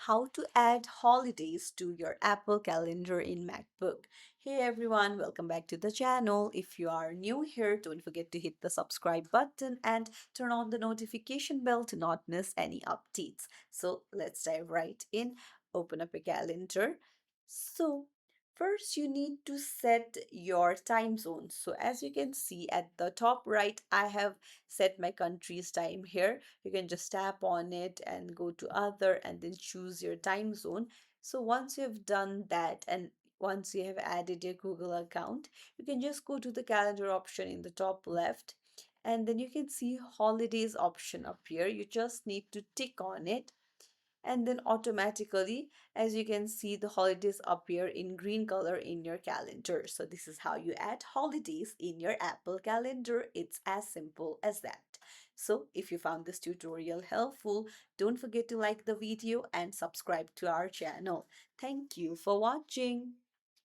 how to add holidays to your Apple Calendar in MacBook. Hey everyone, welcome back to the channel. If you are new here, don't forget to hit the subscribe button and turn on the notification bell to not miss any updates. So let's dive right in. Open up a calendar. So first, you need to set your time zone. So as you can see at the top right, I have set my country's time here. You can just tap on it and go to other and then choose your time zone. So once you have done that and once you have added your Google account, you can just go to the calendar option in the top left and then you can see holidays option up here. You just need to tick on it and then automatically, as you can see, the holidays appear in green color in your calendar. So this is how you add holidays in your Apple Calendar. It's as simple as that. So if you found this tutorial helpful, don't forget to like the video and subscribe to our channel. Thank you for watching.